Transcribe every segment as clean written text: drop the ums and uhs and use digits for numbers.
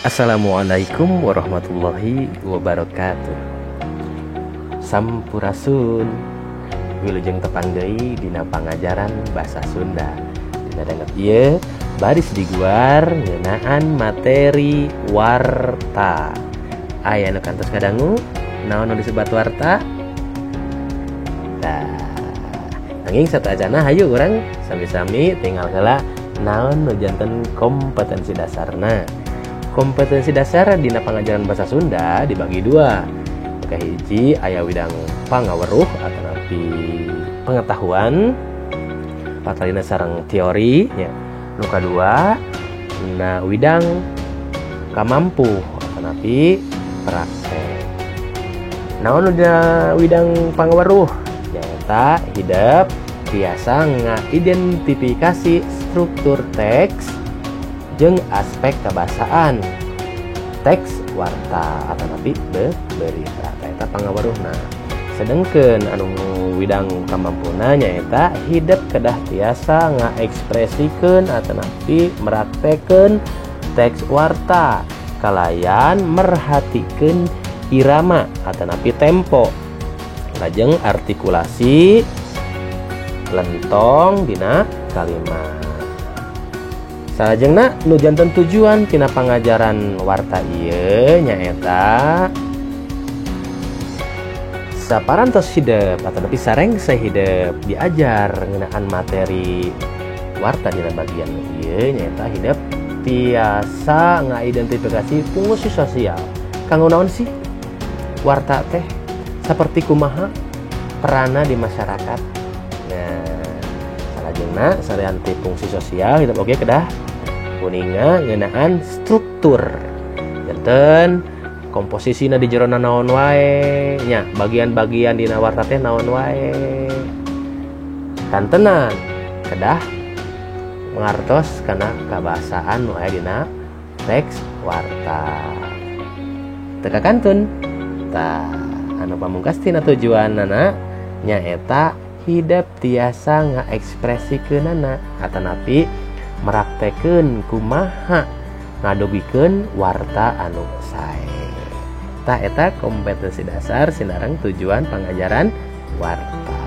Assalamualaikum warahmatullahi wabarakatuh. Sampurasun wilujeng tepang deui dina pangajaran basa Sunda. Dina danget ieu baris diguar ngeunaan materi warta. Aya anu kantos kadangu naon nu disebut warta? Tah, nanging satajana hayu urang sami-sami tinggal heula naon nu janten kompetensi dasarna. Kompetensi dasar dina pangajaran bahasa Sunda dibagi dua. Kahiji aya widang pangaweruh atau napi pengetahuan pakalina sareng teori nya. Nu kadua na widang kamampu atau napi praktek. Naon udah widang pangaweruh nyaeta hidup biasa ngaidentifikasi struktur teks jeung aspek kebahasaan teks warta atau napi berita eta pangaweruhna. Sedengkeun anu widang kamampuna nyaeta hidup kedah tiasa ngaekspresikeun atau napi meraktekeun teks warta kalayan merhatikeun irama atau napi tempo lajeng artikulasi lentong dina kalimat. Salajengna nu janten tujuan tina pangajaran warta ieu nyaeta saparantos hideup atau tapi sarengse hideup diajar ngeunaan materi warta dina bagian ieu nyaeta hideup tiasa ngaidentifikasi fungsi sosial. Kanggo naon sih warta teh? Saperti kumaha peranna di masyarakat. Nah, salajengna sareanti fungsi sosial hideup oge kedah kuninga ngeunaan struktur janten komposisina di jerona naon wae nya bagian-bagian dina warta teh naon wae kantenan kedah ngartos kana kabahasaan nu aya dina teks warta teu kakantun. Tah anu pamungkas tina tujuanna nyaeta hidup tiasa ngaekspresikeunana atanapi meraktekeun kumaha ngadogikeun warta anu sae. Tah eta kompetensi dasar sinareng tujuan pangajaran warta.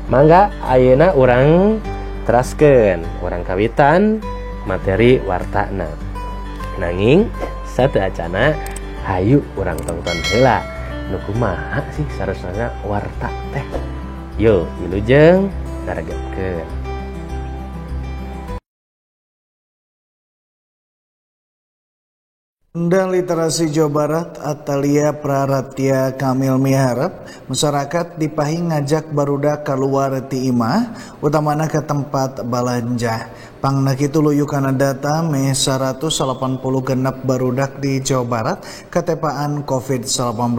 Mangga ayeuna urang teraskeun, urang kawitan materi wartana. Nanging sateacana hayu urang tonton heula nu kumaha sih sarasana warta teh. Yo, wilujeng daregetkeun. Undang Literasi Jawa Barat Atalia Praratya Kamil miharep masyarakat dipahi ngajak barudak keluar ti imah utamana ke tempat balanja. Pangna kitu luyukana data Mei 180 genep barudak di Jawa Barat katepaan COVID-19.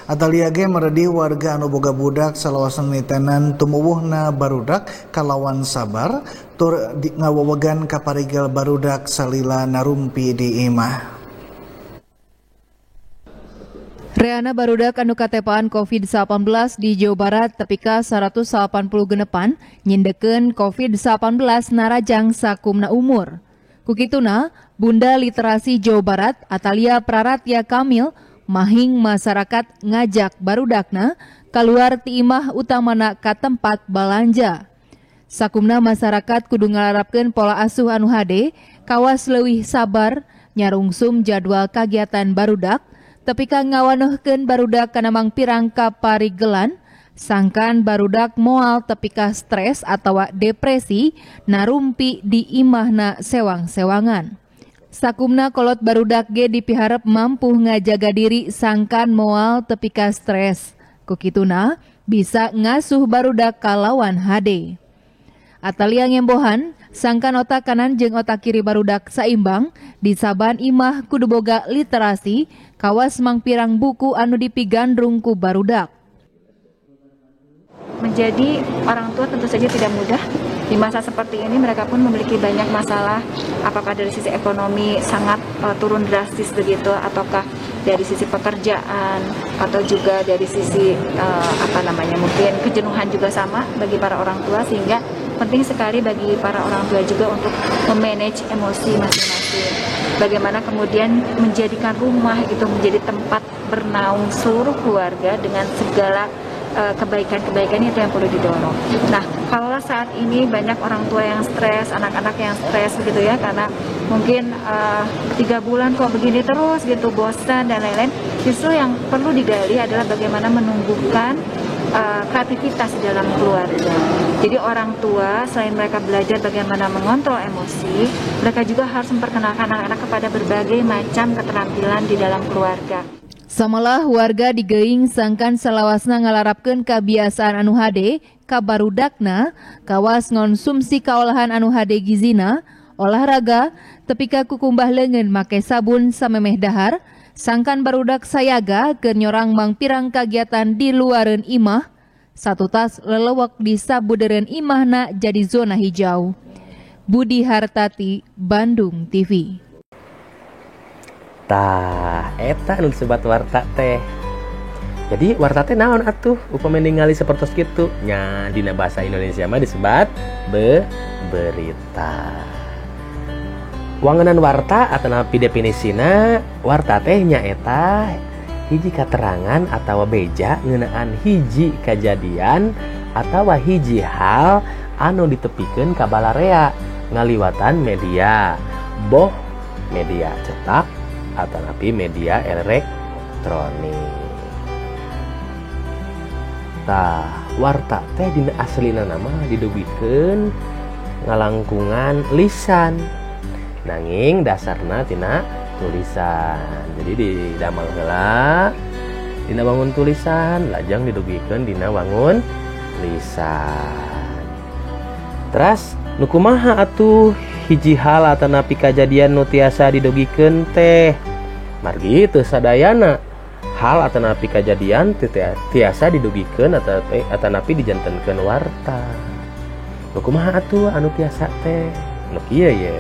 Atalia ge meredi warga anu boga budak salawasan nitenan tumuwuhna barudak kalawan sabar tur ngawewegan kaparigal barudak salila narumpi di imah. Reana barudak anu katepaan COVID-19 di Jawa Barat tepika 180 genepan nyindekeun COVID-19 narajang sakumna umur. Kukituna, Bunda Literasi Jawa Barat Atalia Praratya Kamil mahing masyarakat ngajak barudakna keluar ti imah utamana ka tempat balanja. Sakumna masyarakat kudu ngalarapkeun pola asuh anu hade, kawas leuwih sabar nyarungsum jadwal kagiatan barudak tepika ngawanuhkeun barudak kana mangpirang kaparigelan sangkan barudak moal tepika stres atawa depresi narumpi di imahna sewang-sewangan. Sakumna kolot barudak ge dipiharep mampu ngajaga diri sangkan moal tepika stres. Kukituna bisa ngasuh barudak kalawan hade. Atalia ngembohan sangkan otak kanan jeung otak kiri barudak saimbang di saban imah kudu boga literasi kawas mangpirang buku anu dipigandrung ku barudak. Menjadi orang tua tentu saja tidak mudah. Di masa seperti ini mereka pun memiliki banyak masalah, apakah dari sisi ekonomi sangat turun drastis begitu, ataukah dari sisi pekerjaan atau juga dari sisi mungkin kejenuhan juga sama bagi para orang tua, sehingga penting sekali bagi para orang tua juga untuk memanage emosi masing-masing. Bagaimana kemudian menjadikan rumah itu menjadi tempat bernaung seluruh keluarga dengan segala kebaikan-kebaikan itu yang perlu didorong. Nah, kalau saat ini banyak orang tua yang stres, anak-anak yang stres begitu ya, karena mungkin 3 bulan kok begini terus gitu, bosan dan lain-lain. Justru yang perlu digali adalah bagaimana menumbuhkan kreativitas dalam keluarga. Jadi orang tua selain mereka belajar bagaimana mengontrol emosi, mereka juga harus memperkenalkan anak-anak kepada berbagai macam keterampilan di dalam keluarga. Samalah warga digeing sangkan salawasna ngalarapkeun kebiasaan anu hade ka barudakna kawas ngonsumsi kaolahan anu hade gizina, olahraga, tepika kukumbah leungeun make sabun samemeh dahar, sangkan barudak sayaga keur nyorang mangpirang kagiatan di luareun imah, satu tas lelewek di sabudeureun imahna jadi zona hijau. Budi Hartati, Bandung TV. Tah, eta anu disebut warta teh. Jadi warta teh naon atuh? Upami ningali sapertos kitu. Nya dina bahasa Indonesia mah disebut berita. Wangunan warta atanapi definisina, warta teh nyaeta hiji katerangan atawa beja ngeunaan hiji kajadian atawa hiji hal anu ditepikeun ka balarea ngaliwatan media, boh media cetak atanapi media elektronik. Tah, warta teh dina aslina nama didugikeun ngalangkungan lisan. Nanging dasarna tina tulisan. Jadi di damel heula dina wangun tulisan, lajang didugikeun dina wangun lisan. Teras nu kumaha atuh hiji hal atanapi kajadian nu tiasa didugikeun teh? Margi teu sadayana hal atanapi kajadian tiasa didugikeun atanapi dijantenkeun warta. Nu kumaha atuh anu tiasa teh? Nu kieu ye.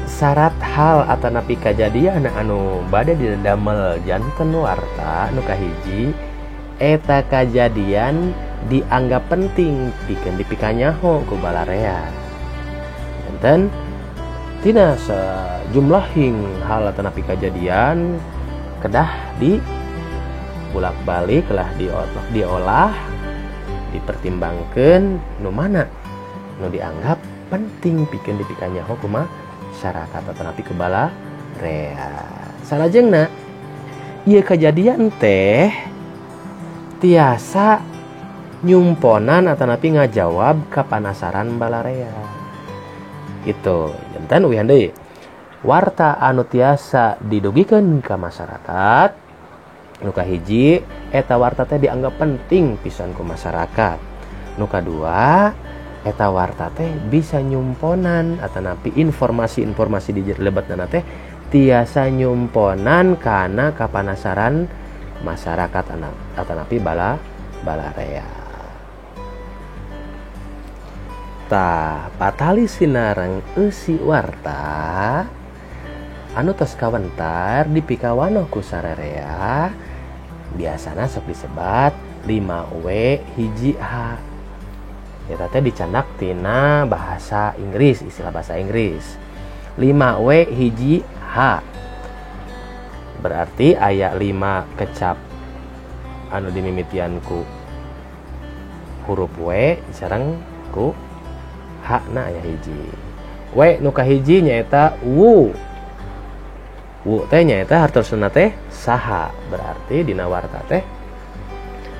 Syarat hal atanapi kajadian anu bade didamel janten warta nu kahiji eta kajadian dianggap penting pikeun dipikanyaho ku balarea. Janten tina sejumlahing hal atanapi kajadian kedah di bolak-balik lah diolah dipertimbangkeun nu mana nu dianggap penting pikeun dipikanyaho ku masyarakat atanapi ku balarea. Salajengna ieu kajadian teh tiasa nyumponan atanapi ngajawab ka panasaran balarea. Gitu. Janten uyan deui. Warta anu tiasa didugikeun ka masyarakat nu kahiji eta warta teh dianggap penting pisan ku masyarakat. Nu kadua eta warta teh bisa nyumponan atanapi informasi-informasi di lebatna teh tiasa nyumponan kana kapanasaran masyarakat atanapi balarea. Tah patali sinareng eusi warta anu tos kawentar dipikawanoh ku sararea biasana sok disebat 5W hiji H. Eta teh dicandak tina bahasa Inggris, istilah bahasa Inggris. 5W hiji H. Berarti aya 5 kecap anu dimimitian ku huruf W sareng ku H-na aya hiji. W nu kahiji nyaeta wu. Wu teh nyaeta hartosna teh saha. Berarti dina warta teh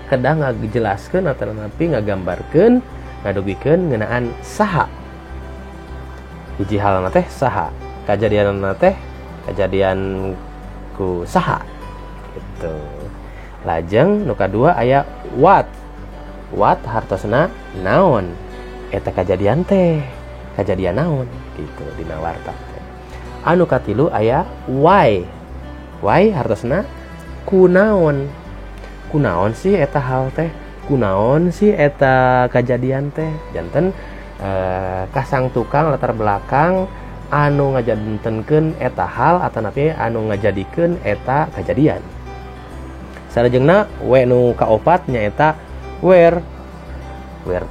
kedah ngajelaskeun atanapi ngagambarkeun ngadugikeun ngeunaan saha. Hiji halna teh saha. Kajadianna teh kajadian ku saha. Gitu. Lajeng nu kadua aya what. What hartosna naon. Eta kajadian teh kajadian naon gitu dina warta teh. Anu katilu aya why. Why hartosna kunaon. Kunaon sih eta hal teh? Kunaon sih eta kajadian teh? Janten kasang tukang latar belakang anu ngajantenkeun eta hal atanapi anu ngajadikeun eta kejadian. Sarajengna we nu kaopat nyaeta where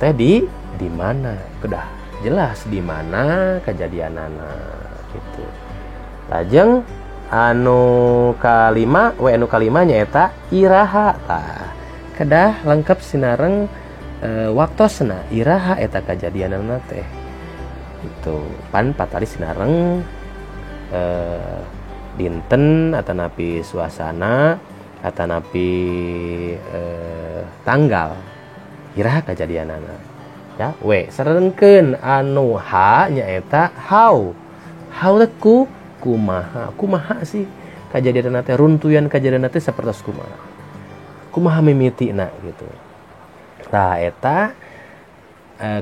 teh di mana, kedah jelas di mana kejadianana gitu. Lajeng anu kalima nyaeta iraha tah kedah lengkap sinareng waktosna iraha eta kejadianana teh itu pan patali sinareng dinten atanapi suasana atanapi tanggal iraha kejadianana ya. Sarengkeun anu ha nyaeta how teh kumaha sih kejadianana teh runtuyan kejadianana teh sapertos kumaha mimitina gitu. Tah eta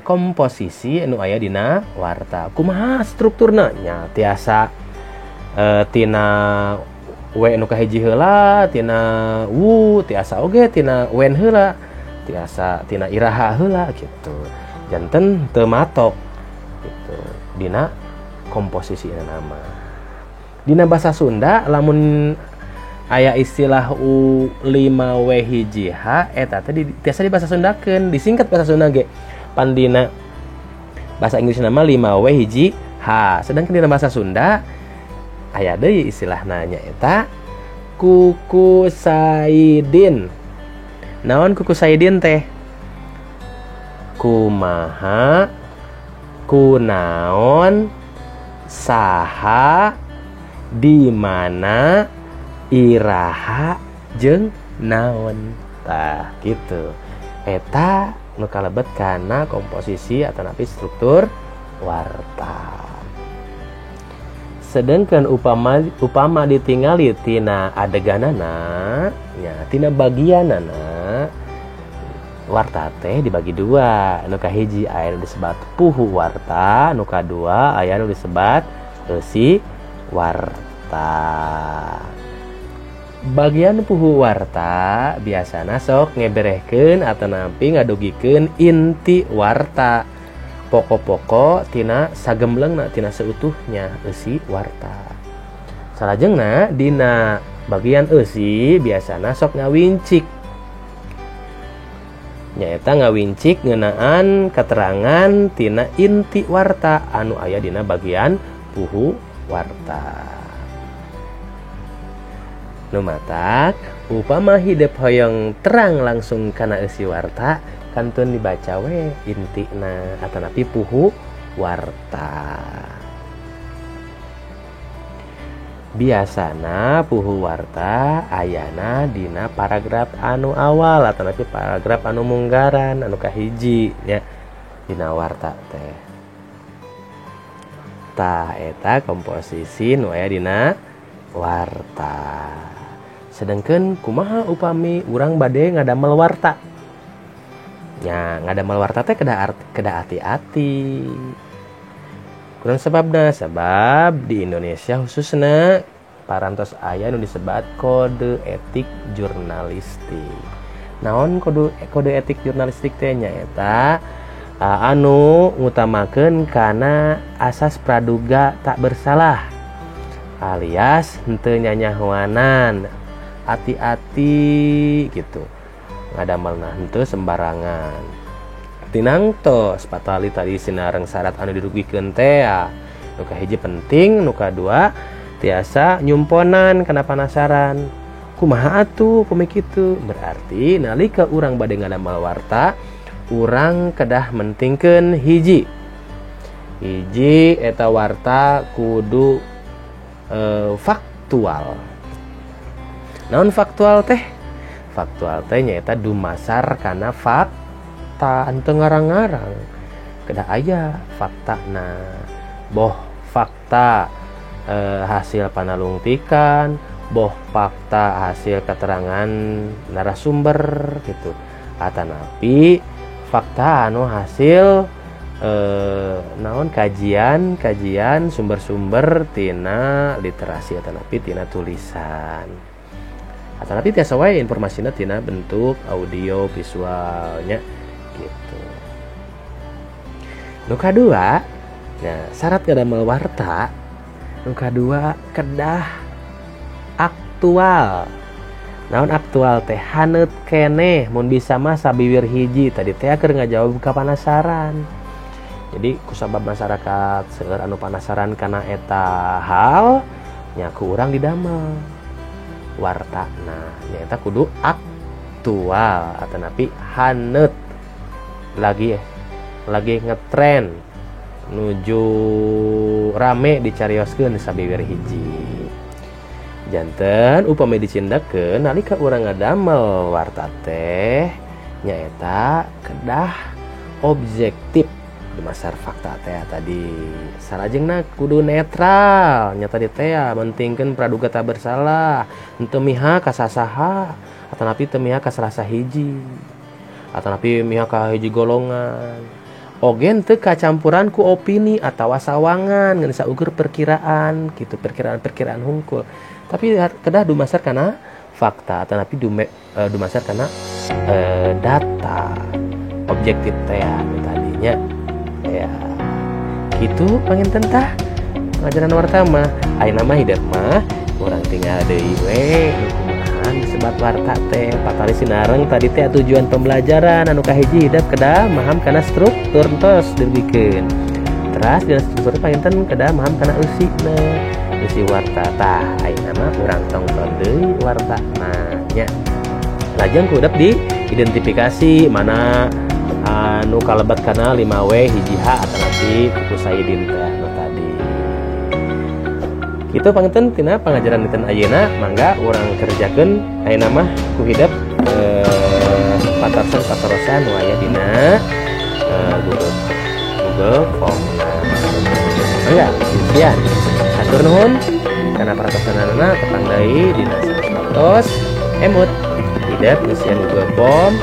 komposisi anu aya dina warta. Kumaha strukturna nya tiasa tina we nu kahiji heula, tina tiasa oge tina wen heula, tiasa tina iraha heula gitu. Janten teu matok gitu dina komposisi nama. Dina basa Sunda lamun aya istilah U5W hiji H eta teh tiasa di basa Sundakeun, disingkat basa Sunda ge. Pan dina bahasa Inggris nama 5W hiji H. Sedangkan dina bahasa Sunda aya deui istilahna nyaeta kuku saidin. Naon kuku saidin teh? Kumaha, kunaon, saha, di mana, iraha, jeung naon. Tah gitu. Eta nu kalebet kana komposisi atanapi struktur warta. Sedangkan upama ditingali tina adeganana nya tina bagianana warta teh dibagi dua. Nu kahiji aya nu disebat puhu warta, nu kadua aya nu disebat eusi warta. Bagian puhu warta biasana sok ngeberehkeun atanapi ngadugikeun inti warta. Pokok-pokok tina sagemblengna tina seutuhnya eusi warta. Salajengna dina bagian eusi biasana sok ngawincik. Nyaeta ngawincik ngeunaan keterangan tina inti warta anu aya dina bagian puhu warta. Nu matak upama hideuk hoyong terang langsung kana eusi warta kantun dibaca we intina atanapi puhu warta. Biasana puhu warta ayana dina paragraf anu awal atanapi paragraf anu munggaran anu kahiji nya dina warta teh. Tah eta komposisi nu aya dina warta. Sedangkan kumaha upami urang bade ngadamel warta? Ya, ngadamel warta teh kedah hati-hati. Kurang sebab di Indonesia khususnya parantos aya nu disebat kode etik jurnalistik. Naon kode etik jurnalistik teh nyaeta anu ngutamakeun kana asas praduga tak bersalah alias henteu nyanyahoanan, hati-hati gitu. Ngadamelna henteu sembarangan. Tinang tos patali tadi sinareng syarat anu dirugikeun teh nu kahiji penting, nu kadua tiasa nyumponan kana panasaran. Kumaha atuh pemi kitu? Berarti nalika urang bade ngadamel warta, urang kedah mentingkeun hiji eta warta kudu faktual. Naon faktual teh? Faktual teh nyaeta dumasar kana fakta henteu ngarang-ngarang. Kedah aya faktana. Boh fakta hasil panalungtikan, boh fakta hasil keterangan narasumber gitu. Atanapi fakta anu hasil naon kajian sumber-sumber tina literasi atanapi tina tulisan. Atanapi tiasa wae informasina tina bentuk audio visualnya gitu. Nu kadua Nah, syarat ngadamel warta nu kadua kedah aktual. Naon aktual teh haneut keneh mun bisa mah sabiwir hiji tadi teh keur ngajawab ka panasaran. Jadi kusabab masyarakat seueur anu panasaran kana eta hal nya ku urang didamel wartana nya eta kudu aktual atanapi haneut lagi ngetren nuju rame dicarioskeun sabiwir hiji. Janten upami dicindakeun nalika urang ngadamel warta teh nyaeta kedah objektif dumasar fakta teh tadi. Salajengna kudu netral nya tadi teh mentingkeun praduga tak bersalah, henteu mihak ka sasaha atanapi teu mihak ka salah sahiji atanapi mihak ka hiji golongan. Ogen teu kacampuran ku opini atawa sawangan ngan saukur perkiraan kitu, perkiraan hungkul. Tapi kedah dumasar kana fakta atanapi dumasar kana data objektif teh tadinya ya gitu panginten tah pengajaran warta mah ayeuna mah hideup mah urang tinggal deui we kumaha disebat warta teh patari sinareng tadi teh tujuan pembelajaran anu kahiji hideup kedah maham kana struktur tos dibikeun teras dina struktur panginten kedah maham kana eusina isi warta tah ayeuna mah urang tongton deui warta nya lajeng kudu diidentifikasi mana anu kalebat kana 5W hiji H atanapi buku Sayyidin teh anu tadi. Kitu panginten tina pangajaran dinten ayeuna mangga urang kerjakeun ayeuna mah ku hideup patarosan nu aya dina Google Form. Mangga sekian. Hatur nuhun kana paratosanana tepang deui dina status emut hideup ngeusian Google Form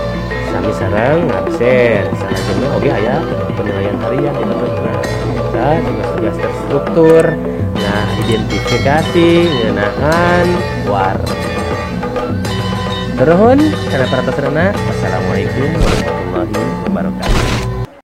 sami sareng ngabsen salajengna oge aya penilaian harian di dalamna kita tugas-tugas terstruktur nah identifikasi ngeunaan warta terhun kana para tasaranana assalamualaikum warahmatullahi wabarakatuh.